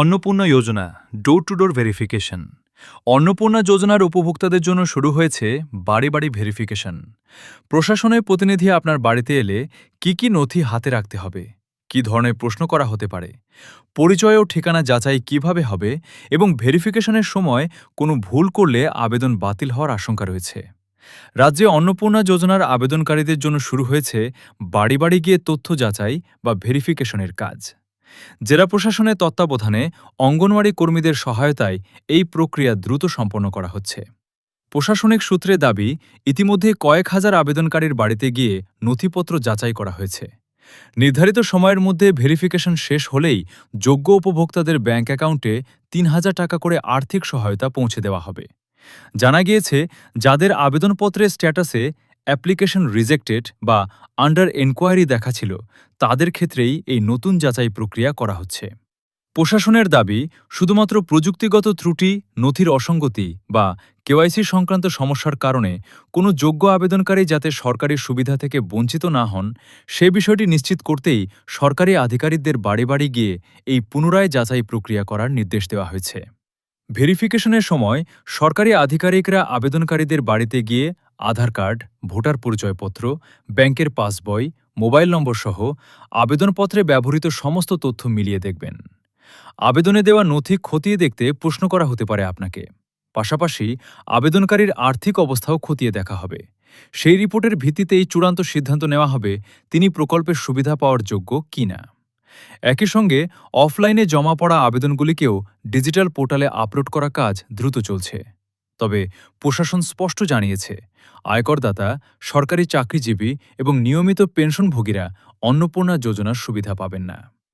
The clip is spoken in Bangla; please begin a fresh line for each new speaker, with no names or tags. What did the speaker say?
Annapurna Yojana door to door verification. Annapurna যোজনার উপভোক্তাদের জন্য শুরু হয়েছে বাড়ি বাড়ি ভেরিফিকেশন। প্রশাসনের প্রতিনিধি আপনার বাড়িতে এলে কি নথি হাতে রাখতে হবে, কী ধরনের প্রশ্ন করা হতে পারে, পরিচয় ও ঠিকানা যাচাই কিভাবে হবে এবং ভেরিফিকেশনের সময় কোনো ভুল করলে আবেদন বাতিল হওয়ার আশঙ্কা রয়েছে। রাজ্যে অন্নপূর্ণা যোজনার আবেদনকারীদের জন্য শুরু হয়েছে বাড়ি বাড়ি গিয়ে তথ্য যাচাই বা ভেরিফিকেশনের কাজ। জেলা প্রশাসনের তত্ত্বাবধানে অঙ্গনওয়াড়ি কর্মীদের সহায়তায় এই প্রক্রিয়া দ্রুত সম্পন্ন করা হচ্ছে। প্রশাসনিক সূত্রে দাবি, ইতিমধ্যে কয়েক হাজার আবেদনকারীর বাড়িতে গিয়ে নথিপত্র যাচাই করা হয়েছে। নির্ধারিত সময়ের মধ্যে ভেরিফিকেশন শেষ হলেই যোগ্য উপভোক্তাদের ব্যাংক অ্যাকাউন্টে ৩,০০০ টাকা করে আর্থিক সহায়তা পৌঁছে দেওয়া হবে। জানা গিয়েছে, যাদের আবেদনপত্রের স্ট্যাটাসে অ্যাপ্লিকেশন রিজেক্টেড বা আন্ডার এনকোয়ারি দেখাছিল, তাদের ক্ষেত্রেই এই নতুন যাচাই প্রক্রিয়া করা হচ্ছে। প্রশাসনের দাবি, শুধুমাত্র প্রযুক্তিগত ত্রুটি, নথির অসঙ্গতি বা কেওয়াইসি সংক্রান্ত সমস্যার কারণে কোনো যোগ্য আবেদনকারী যাতে সরকারি সুবিধা থেকে বঞ্চিত না হন, সে বিষয়টি নিশ্চিত করতেই সরকারি আধিকারিকদের বাড়ি বাড়ি গিয়ে এই পুনরায় যাচাই প্রক্রিয়া করার নির্দেশ দেওয়া হয়েছে। ভেরিফিকেশনের সময় সরকারি আধিকারিকরা আবেদনকারীদের বাড়িতে গিয়ে আধার কার্ড, ভোটার পরিচয়পত্র, ব্যাংকের পাসবই, মোবাইল নম্বর সহ আবেদনপত্রে ব্যবহৃত সমস্ত তথ্য মিলিয়ে দেখবেন। আবেদনে দেওয়া নথি খতিয়ে দেখতে প্রশ্ন করা হতে পারে আপনাকে। পাশাপাশি আবেদনকারীর আর্থিক অবস্থাও খতিয়ে দেখা হবে। সেই রিপোর্টের ভিত্তিতেই চূড়ান্ত সিদ্ধান্ত নেওয়া হবে তিনি প্রকল্পের সুবিধা পাওয়ার যোগ্য কিনা। একই সঙ্গে অফলাইনে জমা পড়া আবেদনগুলিকেও ডিজিটাল পোর্টালে আপলোড করা কাজ দ্রুত চলছে। তবে প্রশাসন স্পষ্ট জানিয়েছে, আয়করদাতা, সরকারি চাকরিজীবী এবং নিয়মিত পেনশনভোগীরা অন্নপূর্ণা যোজনার সুবিধা পাবেন না।